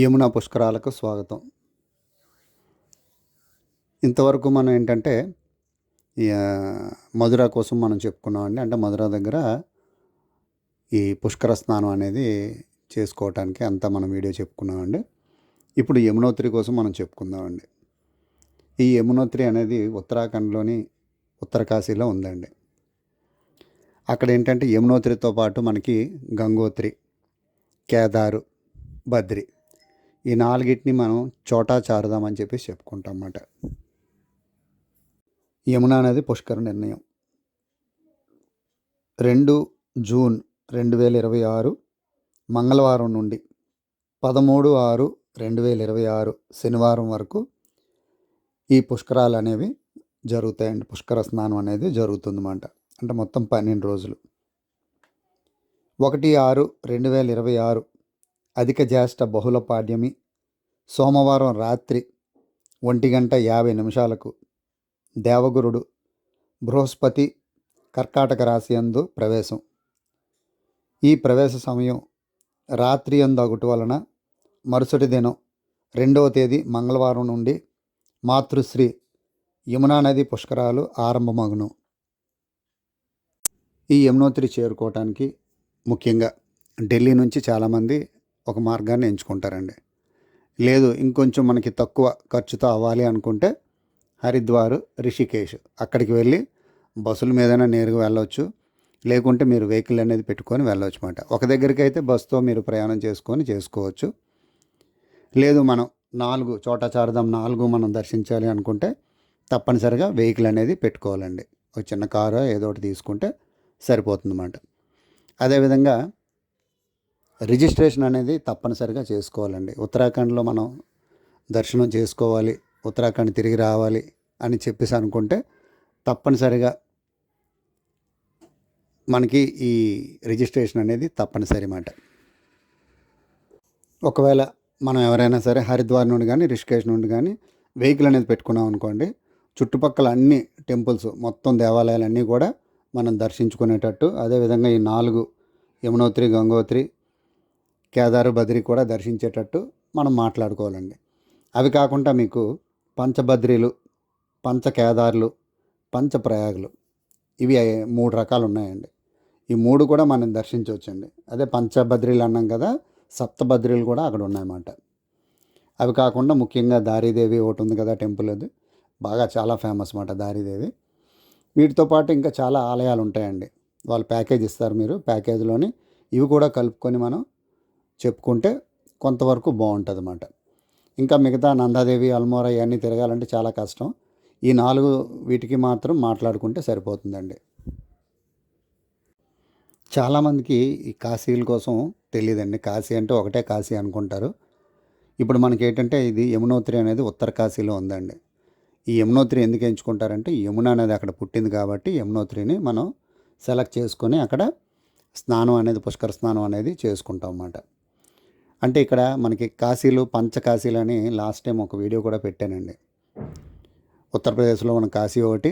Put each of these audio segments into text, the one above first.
యమునా పుష్కరాలకు స్వాగతం. ఇంతవరకు మనం ఏంటంటే మధుర కోసం మనం చెప్పుకున్నామండి. అంటే మధుర దగ్గర ఈ పుష్కర స్నానం అనేది చేసుకోవటానికి అంతా మనం వీడియో చెప్పుకున్నామండి. ఇప్పుడు యమునోత్రి కోసం మనం చెప్పుకుందామండి. ఈ యమునోత్రి అనేది ఉత్తరాఖండ్లోని ఉత్తరకాశీలో ఉందండి. అక్కడ ఏంటంటే యమునోత్రితో పాటు మనకి గంగోత్రి, కేదారు, బద్రి ఈ నాలుగిటిని మనం చోటా చారుదాం అని చెప్పేసి చెప్పుకుంటాం అన్నమాట. యమున అనేది పుష్కర నిర్ణయం 2 జూన్ 2026 మంగళవారం నుండి 13/6/2026 శనివారం వరకు ఈ పుష్కరాలు అనేవి జరుగుతాయండి. పుష్కర స్నానం అనేది జరుగుతుందన్నమాట. అంటే మొత్తం 12 రోజులు. 1/6/2026 అధిక జ్యేష్ఠ బహుళ పాడ్యమి సోమవారం రాత్రి 1:50 దేవగురుడు బృహస్పతి కర్కాటక రాశి యందు ప్రవేశం. ఈ ప్రవేశ సమయం రాత్రి యందు అగుట వలన మరుసటి దినం 2వ తేదీ మంగళవారం నుండి మాతృశ్రీ యమునా నది పుష్కరాలు ఆరంభమగును. ఈ యమునోత్రి చేరుకోవటానికి ముఖ్యంగా ఢిల్లీ నుంచి చాలామంది ఒక మార్గాన్ని ఎంచుకుంటారండి. లేదు ఇంకొంచెం మనకి తక్కువ ఖర్చుతో అవ్వాలి అనుకుంటే హరిద్వార్, రిషికేశ్ అక్కడికి వెళ్ళి బస్సుల మీదైనా నేరుగా వెళ్ళవచ్చు. లేకుంటే మీరు వెహికల్ అనేది పెట్టుకొని వెళ్ళవచ్చు అన్నమాట. ఒక దగ్గరికి అయితే బస్సుతో మీరు ప్రయాణం చేసుకోవచ్చు. లేదు మనం 4 చోటా చారుదాం 4 మనం దర్శించాలి అనుకుంటే తప్పనిసరిగా వెహికల్ అనేది పెట్టుకోవాలండి. ఒక చిన్న కారు ఏదో ఒకటి తీసుకుంటే సరిపోతుందన్నమాట. అదేవిధంగా రిజిస్ట్రేషన్ అనేది తప్పనిసరిగా చేసుకోవాలండి. ఉత్తరాఖండ్లో మనం దర్శనం చేసుకోవాలి, ఉత్తరాఖండ్ తిరిగి రావాలి అని చెప్పేసి అనుకుంటే తప్పనిసరిగా మనకి ఈ రిజిస్ట్రేషన్ అనేది తప్పనిసరి అన్నమాట. ఒకవేళ మనం ఎవరైనా సరే హరిద్వార్ నుండి కానీ రిషికేశ్ నుండి కానీ వెహికల్ అనేది పెట్టుకున్నాం అనుకోండి, చుట్టుపక్కల అన్ని టెంపుల్స్ మొత్తం దేవాలయాలన్నీ కూడా మనం దర్శించుకునేటట్టు, అదేవిధంగా ఈ 4 యమునోత్రి, గంగోత్రి, కేదారు, బద్రి కూడా దర్శించేటట్టు మనం మాట్లాడుకోవాలండి. అవి కాకుండా మీకు పంచబద్రీలు, పంచకేదార్లు, పంచప్రయాగులు ఇవి 3 రకాలు ఉన్నాయండి. ఈ 3 కూడా మనం దర్శించవచ్చండి. అదే పంచబద్రీలు అన్నాం కదా, సప్తబద్రీలు కూడా అక్కడ ఉన్నాయన్నమాట. అవి కాకుండా ముఖ్యంగా దారీదేవి ఒకటి ఉంది కదా టెంపుల్, అది బాగా చాలా ఫేమస్ అన్నమాట దారీదేవి. వీటితో పాటు ఇంకా చాలా ఆలయాలు ఉంటాయండి. వాళ్ళు ప్యాకేజ్ ఇస్తారు, మీరు ప్యాకేజీలోని ఇవి కూడా కలుపుకొని మనం చెప్పుకుంటే కొంతవరకు బాగుంటుంది అన్నమాట. ఇంకా మిగతా నందాదేవి, అల్మోరా ఇవన్నీ తిరగాలంటే చాలా కష్టం. ఈ 4 వీటికి మాత్రం మాట్లాడుకుంటే సరిపోతుందండి. చాలామందికి ఈ కాశీల కోసం తెలియదండి. కాశీ అంటే ఒకటే కాశీ అనుకుంటారు. ఇప్పుడు మనకి ఏంటంటే ఇది యమునోత్రి అనేది ఉత్తర కాశీలో ఉందండి. ఈ యమునోత్రి ఎందుకు ఎంచుకుంటారంటే యమున అనేది అక్కడ పుట్టింది కాబట్టి యమునోత్రిని మనం సెలెక్ట్ చేసుకొని అక్కడ స్నానం అనేది పుష్కర స్నానం అనేది చేసుకుంటాం అన్నమాట. అంటే ఇక్కడ మనకి కాశీలు, పంచకాశీలు అని లాస్ట్ టైం ఒక వీడియో కూడా పెట్టానండి. ఉత్తరప్రదేశ్లో ఉన్న కాశీ ఒకటి,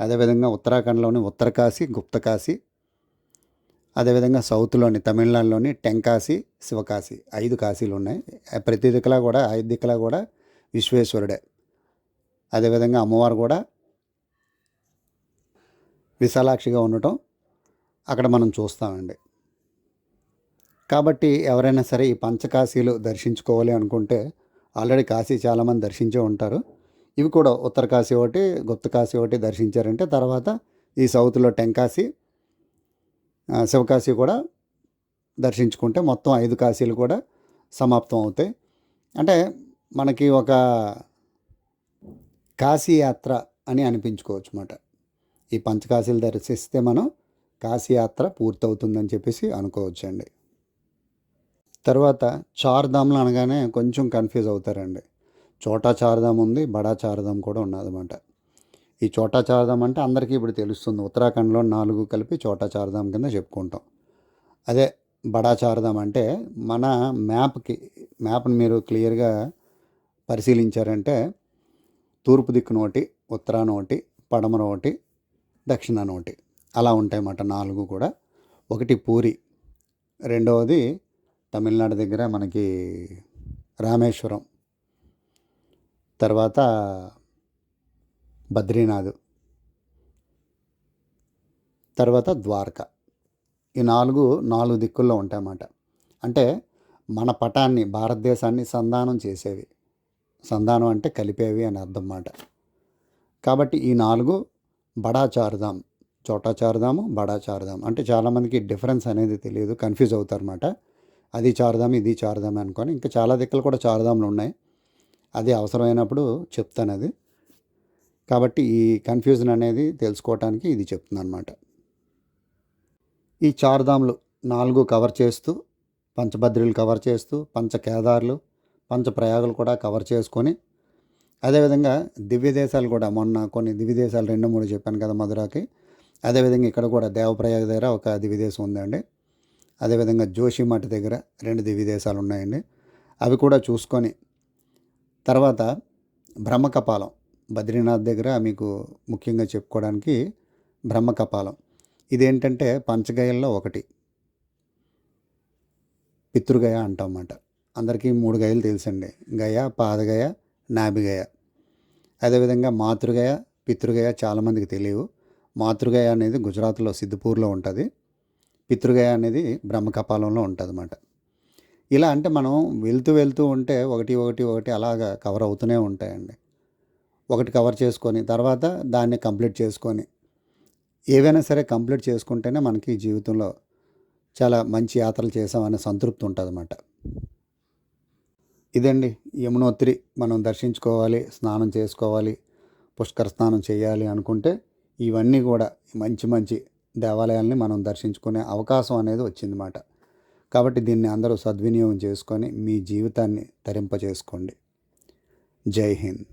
అదేవిధంగా ఉత్తరాఖండ్లోని ఉత్తరకాశీ, గుప్తకాశీ, అదేవిధంగా సౌత్లోని తమిళనాడులోని టెంకాశీ, శివకాశీ 5 కాశీలు ఉన్నాయి. ప్రతి దిక్కులా కూడా 5 దిక్కులా కూడా విశ్వేశ్వరుడే. అదేవిధంగా అమ్మవారు కూడా విశాలాక్షిగా ఉండటం అక్కడ మనం చూస్తామండి. కాబట్టి ఎవరైనా సరే ఈ పంచకాశీలు దర్శించుకోవాలి అనుకుంటే ఆల్రెడీ కాశీ చాలామంది దర్శించే ఉంటారు. ఇవి కూడా ఉత్తరకాశీ ఒకటి, గుప్తకాశీ ఒకటి దర్శించారంటే తర్వాత ఈ సౌత్లో టెంకాశీ, శివకాశీ కూడా దర్శించుకుంటే మొత్తం 5 కాశీలు కూడా సమాప్తం అవుతాయి. అంటే మనకి ఒక కాశీ యాత్ర అని అనిపించుకోవచ్చు అన్నమాట. ఈ పంచకాశీలు దర్శిస్తే మనం కాశీ యాత్ర పూర్తవుతుందని చెప్పేసి అనుకోవచ్చండి. తర్వాత చార్ధామ్లు అనగానే కొంచెం కన్ఫ్యూజ్ అవుతారండి. చోటా చార్ధామ్ ఉంది, బడా చార్ధామ్ కూడా ఉన్నదన్నమాట. ఈ చోటా చార్ధామ్ అంటే అందరికీ ఇప్పుడు తెలుస్తుంది. ఉత్తరాఖండ్లో 4 కలిపి చోటా చార్ధామ్ కింద చెప్పుకుంటాం. అదే బడా చార్ధామ్ అంటే మన మ్యాప్ని మీరు క్లియర్గా పరిశీలించారంటే తూర్పు దిక్కున ఒకటి, ఉత్తరాన ఒకటి, పడమర ఒకటి, దక్షిణాన ఒకటి అలా ఉంటాయన్నమాట 4 కూడా. ఒకటి పూరి, రెండవది తమిళనాడు దగ్గర మనకి రామేశ్వరం, తర్వాత బద్రీనాథ్, తర్వాత ద్వారకా. ఈ నాలుగు దిక్కుల్లో ఉంటాయన్నమాట. అంటే మన పటాన్ని, భారతదేశాన్ని సంధానం చేసేవి. సంధానం అంటే కలిపేవి అని అర్థం మాట. కాబట్టి ఈ 4 బడా చార్ధామ్, చోటా చార్ధాము, బడా చార్ధామ్. అంటే చాలామందికి డిఫరెన్స్ అనేది తెలియదు, కన్ఫ్యూజ్ అవుతారన్నమాట. అది చార్ధామ్, ఇది చార్ధామ్ అనుకొని. ఇంకా చాలా దిక్కులు కూడా చార్ధామ్లు ఉన్నాయి, అది అవసరమైనప్పుడు చెప్తాను అది. కాబట్టి ఈ కన్ఫ్యూజన్ అనేది తెలుసుకోవటానికి ఇది చెప్తున్నాను అనమాట. ఈ చార్ధామ్లు 4 కవర్ చేస్తూ, పంచభద్రులు కవర్ చేస్తూ, పంచకేదార్లు, పంచప్రయాగులు కూడా కవర్ చేసుకొని, అదేవిధంగా దివ్య దేశాలు కూడా మొన్న కొన్ని దివ్య దేశాలు 2-3 చెప్పాను కదా మధురాకి. అదేవిధంగా ఇక్కడ కూడా దేవప్రయాగ దగ్గర ఒక దివ్య దేశం ఉందండి. అదేవిధంగా జోషిమఠ్ దగ్గర 2 దివ్య దేశాలు ఉన్నాయండి. అవి కూడా చూసుకొని తర్వాత బ్రహ్మకపాలం, బద్రీనాథ్ దగ్గర మీకు ముఖ్యంగా చెప్పుకోవడానికి బ్రహ్మకపాలం. ఇదేంటంటే పంచగయల్లో ఒకటి, పితృగయ అంటామన్నమాట. అందరికీ 3 గయలు తెలుసండి, గయ, పాదగయ, నాభిగయ. అదేవిధంగా మాతృగయ, పితృగయ చాలామందికి తెలియవు. మాతృగయ అనేది గుజరాత్లో సిద్దిపూర్లో ఉంటుంది, పితృగయ అనేది బ్రహ్మకపాలంలో ఉంటుంది అన్నమాట. ఇలా అంటే మనం వెళ్తూ ఉంటే ఒకటి అలాగా కవర్ అవుతూనే ఉంటాయండి. ఒకటి కవర్ చేసుకొని తర్వాత దాన్ని కంప్లీట్ చేసుకొని, ఏవైనా సరే కంప్లీట్ చేసుకుంటేనే మనకి జీవితంలో చాలా మంచి యాత్రలు చేసామనే సంతృప్తి ఉంటుంది అన్నమాట. ఇదండి యమునోత్రి మనం దర్శించుకోవాలి, స్నానం చేసుకోవాలి, పుష్కర స్నానం చేయాలి అనుకుంటే ఇవన్నీ కూడా మంచి దేవాలయాల్ని మనం దర్శించుకునే అవకాశం అనేది వచ్చిందన్నమాట. కాబట్టి దీన్ని అందరూ సద్వినియోగం చేసుకొని మీ జీవితాన్ని తరింపజేసుకోండి. జై హింద్.